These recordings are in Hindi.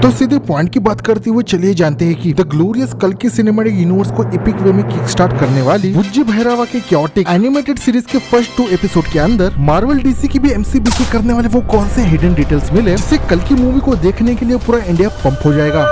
तो सीधे पॉइंट की बात करते हुए चलिए जानते हैं कि द ग्लोरियस कल्कि सिनेमैटिक यूनिवर्स को एपिक वे में किक स्टार्ट करने वाली बुज्जी भैरवा के क्योटिक एनिमेटेड सीरीज के फर्स्ट 2 एपिसोड के अंदर मार्वल डीसी की भी एमसीबीसी करने वाले वो कौन से हिडन डिटेल्स मिले जिससे कल्कि मूवी को देखने के लिए पूरा इंडिया पंप हो जाएगा।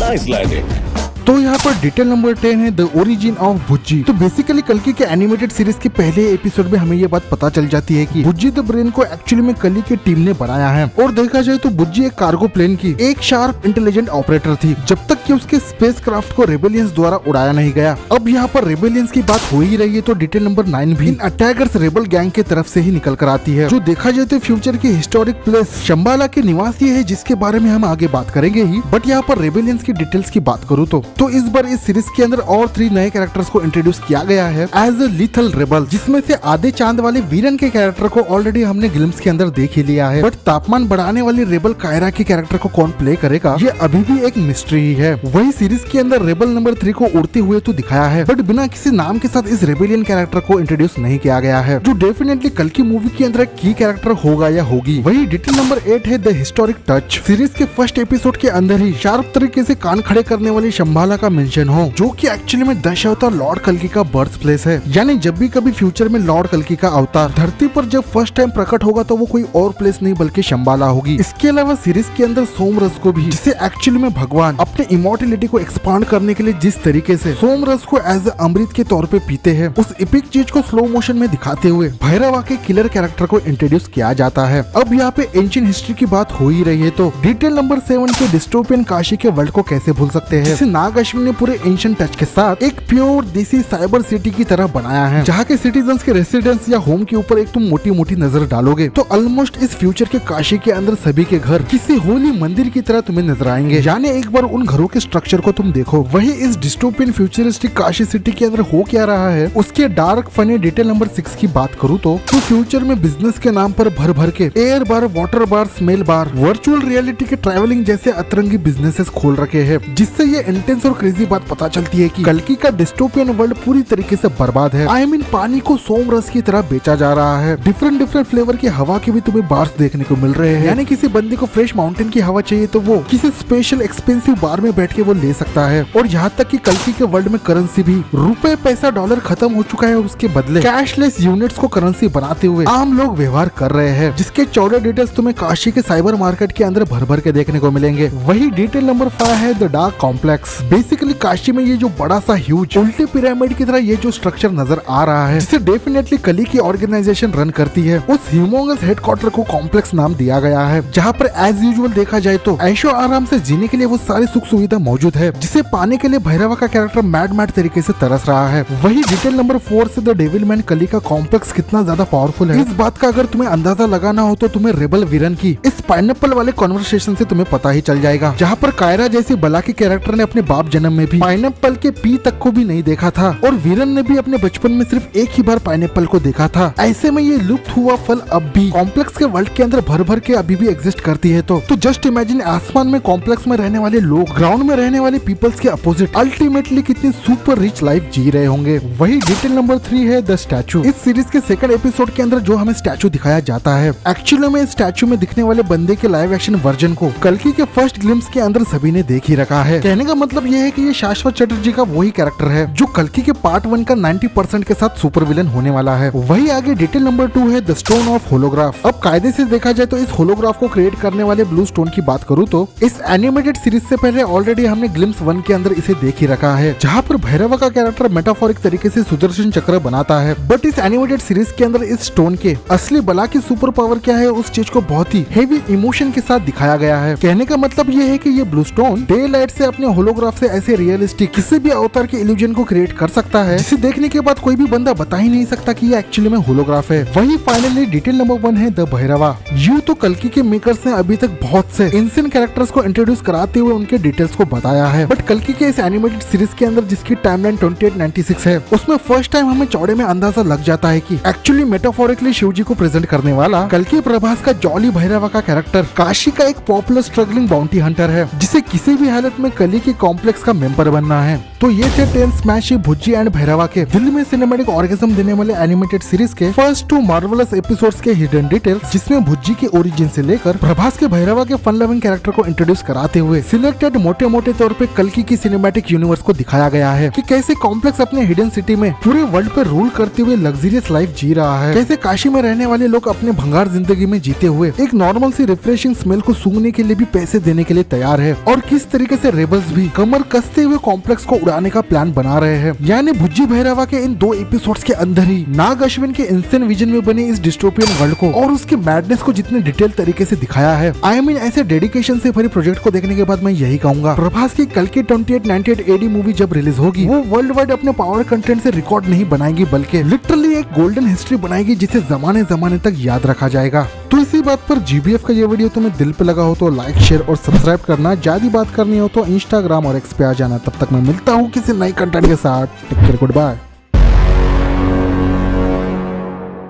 Nice landing. तो यहाँ पर डिटेल नंबर 10 है द ओरिजिन ऑफ बुज्जी। तो बेसिकली कल्कि के एनिमेटेड सीरीज के पहले एपिसोड में हमें ये बात पता चल जाती है कि बुज्जी द ब्रेन को एक्चुअली में कल्कि की टीम ने बनाया है। और देखा जाए तो बुज्जी एक कार्गो प्लेन की एक शार्प इंटेलिजेंट ऑपरेटर थी जब तक कि उसके स्पेस क्राफ्ट को रेबेलियंस द्वारा उड़ाया नहीं गया। अब यहाँ पर रेबेलियंस की बात हो ही रही है तो डिटेल नंबर 9 भी इन अटैकर्स रेबल गैंग की तरफ से ही निकल कर आती है। जो देखा जाए तो फ्यूचर की हिस्टोरिक प्लेस शंबाला के निवासी है जिसके बारे में हम आगे बात करेंगे ही। बट यहाँ पर रेबेलियंस की डिटेल्स की बात करूँ तो इस बार इस सीरीज के अंदर और 3 नए कैरेक्टर्स को इंट्रोड्यूस किया गया है एज ए लीथल रेबल, जिसमें से आधे चांद वाले वीरन के कैरेक्टर को ऑलरेडी हमने ग्लिम्स के अंदर देख ही लिया है। बट तापमान बढ़ाने वाली रेबल कायरा के कैरेक्टर को कौन प्ले करेगा ये अभी भी एक मिस्ट्री ही है। वही सीरीज के अंदर रेबल नंबर 3 को उड़ते हुए तो दिखाया है बट बिना किसी नाम के साथ इस रेबेलियन कैरेक्टर को इंट्रोड्यूस नहीं किया गया है, जो डेफिनेटली कल्कि मूवी के अंदर एक की कैरेक्टर होगा या होगी। वही डिटेल नंबर 8 है द हिस्टोरिक टच। सीरीज के फर्स्ट एपिसोड के अंदर ही शार्प तरीके से कान खड़े करने वाली शंबाला का मेंशन हो, जो कि एक्चुअली में दशावतार लॉर्ड कल्कि का बर्थ प्लेस है। यानी जब भी कभी फ्यूचर में लॉर्ड कल्कि का अवतार धरती पर जब फर्स्ट टाइम प्रकट होगा तो वो कोई और प्लेस नहीं बल्कि शंबाला होगी। इसके अलावा सीरीज के अंदर सोमरस को भी, जिसे एक्चुअली में भगवान अपने इमोर्टलिटी को एक्सपांड करने के लिए जिस तरीके से सोमरस को एज ए अमृत के तौर पे पीते हैं, उस एपिक चीज को स्लो मोशन में दिखाते हुए भैरवा के किलर कैरेक्टर को इंट्रोड्यूस किया जाता है। अब यहाँ पे एंशिएंट हिस्ट्री की बात हो ही रही है तो डिटेल नंबर 7 के डिस्टोपियन काशी के वर्ल्ड को कैसे भूल सकते हैं, जिसे नाग अश्विन ने पूरे एंशिएंट टच के साथ एक प्योर देसी साइबर सिटी की तरह बनाया है, जहाँ के सिटीजन्स के रेसिडेंस या होम के ऊपर एक तुम मोटी मोटी नजर डालोगे तो ऑलमोस्ट इस फ्यूचर के काशी के अंदर सभी के घर किसी होली मंदिर की तरह तुम्हें नजर आएंगे। यानी एक बार उन घरों के स्ट्रक्चर को तुम देखो। वही इस डिस्टोपियन फ्यूचरिस्टिक काशी सिटी के अंदर हो क्या रहा है उसके डार्क फनी डिटेल नंबर 6 की बात करूँ तो फ्यूचर में बिजनेस के नाम पर भर भर के एयर बार, वाटर बार, स्मेल बार, वर्चुअल रियलिटी के ट्रैवलिंग जैसे अतरंगी बिजनेसेस खोल रखे हैं, जिससे ये इंटेंस और क्रेजी बात पता चलती है कि कल्कि का डिस्टोपियन वर्ल्ड पूरी तरीके से बर्बाद है। आई मीन पानी को सोम रस की तरह बेचा जा रहा है। डिफरेंट फ्लेवर की हवा के भी तुम्हें बार्स देखने को मिल रहे हैं। यानी किसी बंदे को फ्रेश माउंटेन की हवा चाहिए तो वो किसी स्पेशल एक्सपेंसिव बार में बैठ के वो ले सकता है। और यहाँ तक कि कल्कि के वर्ल्ड में करेंसी भी रुपए, पैसा, डॉलर खत्म हो चुका है, उसके बदले कैशलेस यूनिट्स को करेंसी बनाते हुए आम लोग व्यवहार कर रहे हैं, जिसके चौड़े डिटेल्स तुम्हें काशी के साइबर मार्केट के अंदर भर भर के देखने को मिलेंगे। वही डिटेल नंबर 5 है the dark complex. Basically Kashi में ये जो बड़ा सा ह्यूज उल्टी पिरामिड की तरह ये जो स्ट्रक्चर नजर आ रहा है, जिसे डेफिनेटली कल्कि की ऑर्गेनाइजेशन रन करती है, उस ह्यूमंगस हेडक्वार्टर को कॉम्प्लेक्स नाम दिया गया है, जहाँ पर एज यूजुअल देखा जाए तो ऐशो आराम से जीने के लिए वो सारी सुख सुविधा मौजूद है, जिसे पाने के लिए भैरवा का कैरेक्टर मैड तरीके से तरस रहा है। वही डिटेल नंबर 4 से द डेविल मैन कल्कि का कॉम्प्लेक्स कितना ज्यादा पावरफुल है, इस बात का अगर तुम्हें अंदाजा लगाना हो तो तुम्हें रेबल वीरन की इस पाइनएप्पल वाले कॉन्वर्सेशन से तुम्हें पता ही चल जाएगा, जहाँ पर कायरा जैसी बला के कैरेक्टर ने अपने बाप जन्म में भी पाइनएप्पल के पी तक को भी नहीं देखा था और वीरन ने भी अपने बचपन में सिर्फ एक ही बार पाइनएप्पल को देखा था। ऐसे में ये लुप्त हुआ फल अब भी कॉम्प्लेक्स के वर्ल्ड के अंदर भर भर के अभी भी एग्जिस्ट करती है। तो जस्ट इमेजिन आसमान में कॉम्प्लेक्स में रहने वाले लोग ग्राउंड में रहने वाले पीपल्स के अपोजिट अल्टीमेटली कितनी सुपर रिच लाइफ जी रहे होंगे। वही डिटेल नंबर 3 है द स्टैचू। इस सीरीज के सेकंड एपिसोड के अंदर जो हमें स्टैचू दिखाया जाता है, एक्चुअली में स्टैचू में दिखने वाले बंदे के लाइव एक्शन वर्जन को कल्कि के फर्स्ट ग्लिम्स के अंदर सभी ने देख ही रखा है। कहने का मतलब ये है कि ये शाश्वत चटर्जी का वही कैरेक्टर है जो कल्कि के पार्ट 1 का 90% के साथ सुपर विलन होने वाला है। वही आगे डिटेल नंबर 2 है द स्टोन ऑफ होलोग्राफ। अब कायदे से देखा जाए तो इस होलोग्राफ को क्रिएट करने वाले ब्लू स्टोन की बात करूँ तो इस एनिमेटेड सीरीज से पहले ऑलरेडी हमने ग्लिम्स 1 के अंदर इसे देख ही रखा है, जहाँ पर भैरवा का कैरेक्टर मेटाफोरिक तरीके से सुदर्शन चक्र बनाता है। बट इस एनिमेटेड सीरीज के अंदर इस स्टोन के असली बला की सुपर पावर क्या है उस चीज को बहुत ही हेवी इमोशन के साथ दिखाया गया है। कहने का मतलब ये है कि ये ब्लू स्टोन डे लाइट से अपने होलोग्राफ से ऐसे रियलिस्टिक किसी भी अवतार के इल्यूजन को क्रिएट कर सकता है, जिसे देखने के बाद कोई भी बंदा बता ही नहीं सकता कि ये एक्चुअली में होलोग्राफ है। वही फाइनली डिटेल नंबर 1 है द भैरवा। यूं तो कल्कि के मेकर्स ने अभी तक बहुत से इंसियन कैरेक्टर्स को इंट्रोड्यूस कराते हुए उनके डिटेल्स को बताया है, बट कल्कि के इस एनिमेटेड सीरीज के अंदर जिसकी टाइमलाइन 2896 है, उसमें फर्स्ट टाइम हमें चौड़े में अंदाजा लग जाता है कि एक्चुअली मेटाफोरिकली शिव जी को प्रेजेंट करने वाला कल्कि प्रभास का जॉली भैरवा का कैरेक्टर काशी का एक पॉपुलर स्ट्रगलिंग बाउंटी हंटर है, जिसे किसी भी हालत में कल्कि के कॉम्प्लेक्स कॉम्प्लेक्स का मेंबर बनना है। तो ये थे 10 स्मैश भुज्जी एंड भैरवा के दिल में सिनेमैटिक ऑर्गेज़म देने वाले एनिमेटेड सीरीज के फर्स्ट 2 मार्वलस एपिसोड्स के हिडन डिटेल्स, जिसमें भुज्जी के ओरिजिन से लेकर प्रभास के भैरवा के फन लविंग कैरेक्टर को इंट्रोड्यूस कराते हुए सिलेक्टेड मोटे मोटे तौर पे कल्कि की सिनेमैटिक यूनिवर्स को दिखाया गया है कि कैसे कॉम्प्लेक्स अपने हिडन सिटी में पूरे वर्ल्ड पे रूल करते हुए लग्जरियस लाइफ जी रहा है, कैसे काशी में रहने वाले लोग अपने भंगार जिंदगी में जीते हुए एक नॉर्मल सी रिफ्रेशिंग स्मेल को सूंघने के लिए भी पैसे देने के लिए तैयार है, और किस तरीके से रेबल्स भी कमर कसते हुए कॉम्प्लेक्स को उड़ाने का प्लान बना रहे हैं। यानी भुज्जी भैरवा के इन 2 एपिसोड्स के अंदर ही नाग अश्विन के इंस्टेंट विजन में बने इस डिस्टोपियन वर्ल्ड को और उसके मैडनेस को जितने डिटेल तरीके से दिखाया है, आई मीन ऐसे डेडिकेशन से भरे प्रोजेक्ट को देखने के बाद मैं यही कहूंगा, प्रभास की कल्कि 2898 AD मूवी जब रिलीज होगी वो वर्ल्ड वाइड अपने पावर कंटेंट से रिकॉर्ड नहीं बनाएगी, बल्कि लिटरली एक गोल्डन हिस्ट्री बनाएगी जिसे जमाने जमाने तक याद रखा जाएगा। तो इसी बात पर GBF का ये वीडियो तुम्हें दिल पे लगा हो तो लाइक, शेयर और सब्सक्राइब करना। ज्यादा बात करनी हो तो इंस्टाग्राम और एक्स पे आ जाना। तब तक मैं मिलता हूँ किसी नई कंटेंट के साथ। Take care, good bye.